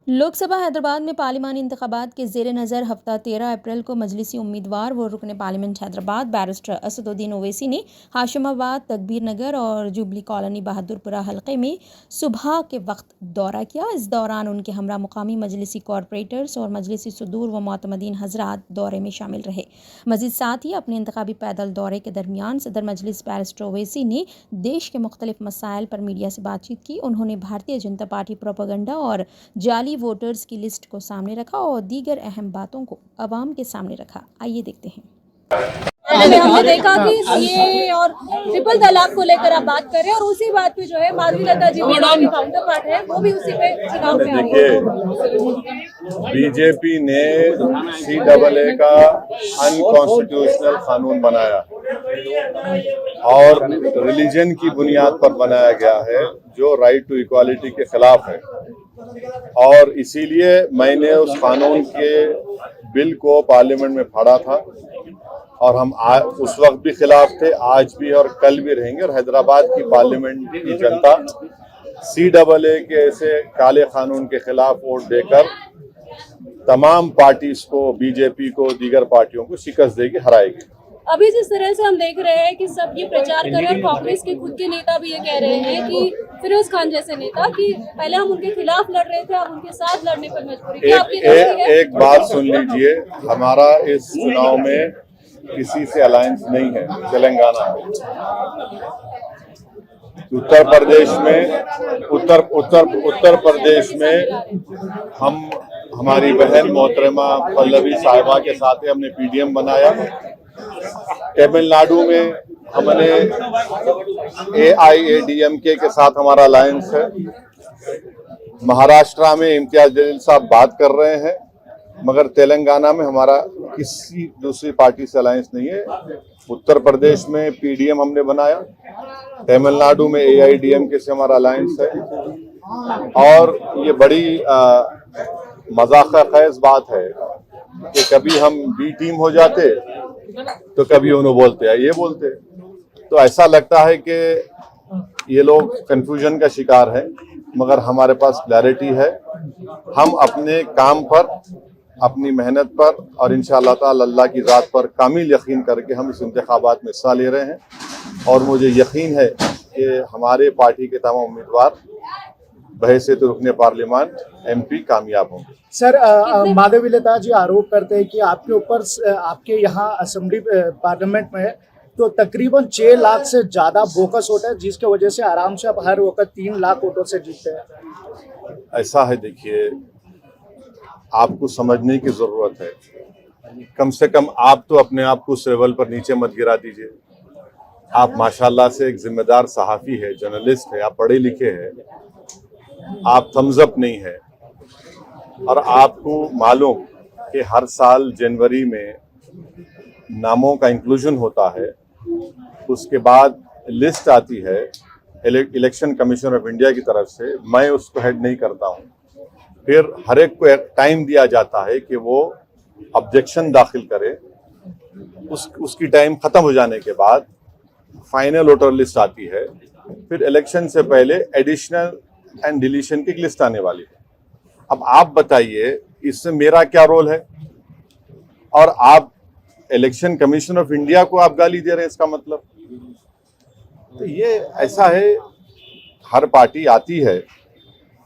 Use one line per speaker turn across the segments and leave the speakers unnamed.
लोकसभा हैदराबाद में पार्लिमानी इंतखाबात के ज़ेर नज़र हफ्ता 13 अप्रैल को मजलिसी उम्मीदवार व रुकन पार्लियामेंट हैदराबाद बैरिस्टर असदुद्दीन ओवैसी ने हाशिमाबाद, तकबीर नगर और जुबली कॉलोनी बहादुरपुरा हल्के में सुबह के वक्त दौरा किया। इस दौरान उनके हमरा मुकामी मजलिसी कॉरपोरेटर्स और मजलिसी सुदूर व मोतमदीन हजरात दौरे में शामिल रहे। मजीद साथ ही अपने इंतखाबी पैदल दौरे के दरमियान सदर मजलिस बैरिस्टर ओवैसी ने देश के मुख्तलिफ मसाइल पर मीडिया से बातचीत की। उन्होंने भारतीय जनता पार्टी प्रोपेगेंडा और जाली वोटर्स की लिस्ट को सामने रखा और दीगर अहम बातों को अवाम के सामने रखा। आइए देखते हैं।
हमने देखा कि सीए और ट्रिपल तलाक को लेकर आप बात कर रहे हैं और उसी बात पे जो है माधवी लता जी भी काउंटर पार्ट है, वो भी उसी पे चुनाव में
देखिए, बीजेपी ने CAA का अनकॉन्स्टिट्यूशनल कानून बनाया और रिलीजन की बुनियाद पर बनाया गया है, जो राइट टू इक्वालिटी के खिलाफ है। और इसीलिए मैंने उस कानून के बिल को पार्लियामेंट में फाड़ा था और हम उस वक्त भी खिलाफ थे, आज भी और कल भी रहेंगे। और हैदराबाद की पार्लियामेंट की जनता CAA के ऐसे काले कानून के खिलाफ वोट देकर तमाम पार्टीज को, बीजेपी को, दीगर पार्टियों को शिकस्त देगी, हराएगी।
अभी जिस तरह से हम देख रहे हैं कि सब ये प्रचार कर रहे हैं, कांग्रेस के खुद के नेता भी ये कह रहे हैं कि फिरोज खान जैसे नेता कि पहले हम उनके खिलाफ लड़ रहे थे, अब उनके साथ लड़ने पर मजबूर।
एक बात सुन लीजिए, हमारा इस चुनाव में किसी से अलायंस नहीं है। तेलंगाना में, उत्तर प्रदेश में हम हमारी बहन मोहतरमा पल्लवी साहिबा के साथ हमने PDM बनाया। तमिलनाडु में हमने AIADMK के साथ हमारा अलायंस है। महाराष्ट्र में इम्तियाज जलील साहब बात कर रहे हैं, मगर तेलंगाना में हमारा किसी दूसरी पार्टी से अलायंस नहीं है। उत्तर प्रदेश में PDM हमने बनाया, तमिलनाडु में AIADMK से हमारा अलायंस है। और ये बड़ी मजाक खेज बात है कि कभी हम B टीम हो जाते तो कभी उन्होंने बोलते हैं, ये बोलते। तो ऐसा लगता है कि ये लोग कंफ्यूजन का शिकार है, मगर हमारे पास क्लैरिटी है। हम अपने काम पर, अपनी मेहनत पर और इंशाअल्लाह ताला अल्लाह की ज़ात पर कामिल यकीन करके हम इस इंतखाबात में हिस्सा ले रहे हैं। और मुझे यकीन है कि हमारे पार्टी के तमाम उम्मीदवार बहैसियत रुकने पार्लियामान MP कामयाब होंगे।
सर, माधवी लता जी आरोप करते हैं कि आपके ऊपर, आपके यहाँ असेंबली पार्लियामेंट में तो तकरीबन 6 लाख से ज़्यादा बोकस होता है, जिसके वजह से आराम से आप हर वक्त 3 लाख वोटों से जीतते हैं।
ऐसा है, देखिए, आपको समझने की ज़रूरत है। कम से कम आप तो अपने आप को उस लेवल पर नीचे मत गिरा दीजिए। आप माशाल्लाह से एक जिम्मेदार सहाफ़ी है, जर्नलिस्ट है, आप पढ़े लिखे हैं, आप थम्स अप नहीं है। और आपको मालूम कि हर साल जनवरी में नामों का इंक्लूजन होता है, उसके बाद लिस्ट आती है इलेक्शन कमीशन ऑफ इंडिया की तरफ से, मैं उसको हेड नहीं करता हूँ। फिर हर एक को एक टाइम दिया जाता है कि वो ऑब्जेक्शन दाखिल करे। उसकी टाइम ख़त्म हो जाने के बाद फाइनल वोटर लिस्ट आती है। फिर इलेक्शन से पहले एडिशनल एंड डिलीशन की लिस्ट आने वाली है। अब आप बताइए, इसमें मेरा क्या रोल है? और आप इलेक्शन कमीशन ऑफ इंडिया को आप गाली दे रहे हैं, इसका मतलब? तो ये ऐसा है, हर पार्टी आती है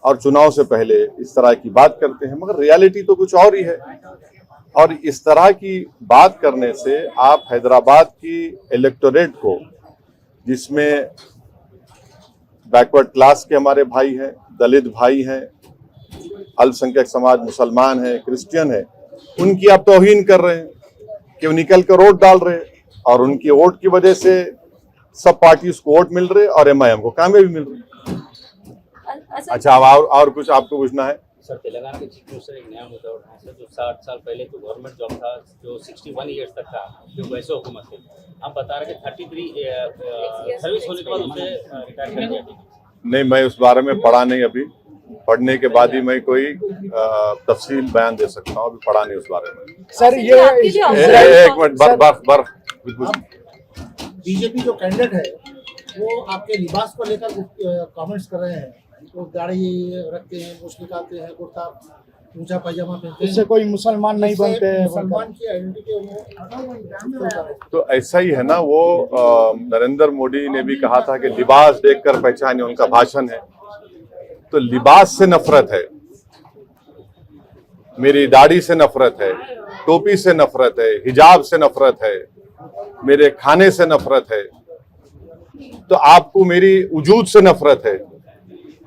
और चुनाव से पहले इस तरह की बात करते हैं, मगर रियलिटी तो कुछ और ही है। और इस तरह की बात करने से आप हैदराबाद की इलेक्टोरेट को, जिसमें बैकवर्ड क्लास के हमारे भाई हैं, दलित भाई हैं, अल्पसंख्यक समाज, मुसलमान है, क्रिश्चियन है, उनकी आप तौहीन कर रहे हैं कि वो निकल कर वोट डाल रहे हैं और उनकी वोट की वजह से सब पार्टीज को वोट मिल रहे और MIM को कामयाबी मिल रही। अच्छा, अब और कुछ आपको पूछना है?
सर, तेलंगाना के चीफ मिनिस्टर एक नया मुद्दा उठाया सर, जो 60 साल पहले तो गवर्नमेंट जॉब था, जो 61 ईयर्स तक था, जो वैसे हुकूमत थी। आप बता रहे कि 33 सर्विस होने के बाद उसे रिटायर कर दिया।
नहीं, मैं उस बारे में पढ़ा नहीं। अभी पढ़ने के बाद ही मैं कोई तफसील बयान दे सकता हूँ, अभी पढ़ा नहीं उस बारे में।
सर, ये
एक मिनट,
बीजेपी जो कैंडिडेट है वो आपके लिबास को लेकर कमेंट्स कर रहे हैं वो दाढ़ी रखते हैं, मुछ निकालते हैं, कुर्ता ऊंचा पैजामा पहनते
इससे
हैं।
कोई मुसलमान नहीं
इससे
बनते हैं।
मुसलमान की आइडेंटिटी उन्हें
तो ऐसा ही है ना, वो नरेंद्र मोदी ने भी कहा था कि लिबास देखकर पहचाने, उनका भाषण है। तो लिबास से नफरत है, मेरी दाढ़ी से नफरत है, टोपी से नफरत है, हिजाब से नफरत है, मेरे खाने से नफरत है, तो आपको मेरी वजूद से नफरत है।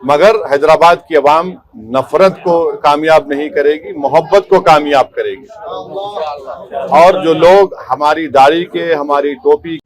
मगर हैदराबाद की आवाम नफरत को कामयाब नहीं करेगी, मोहब्बत को कामयाब करेगी। और जो लोग हमारी दाढ़ी के, हमारी टोपी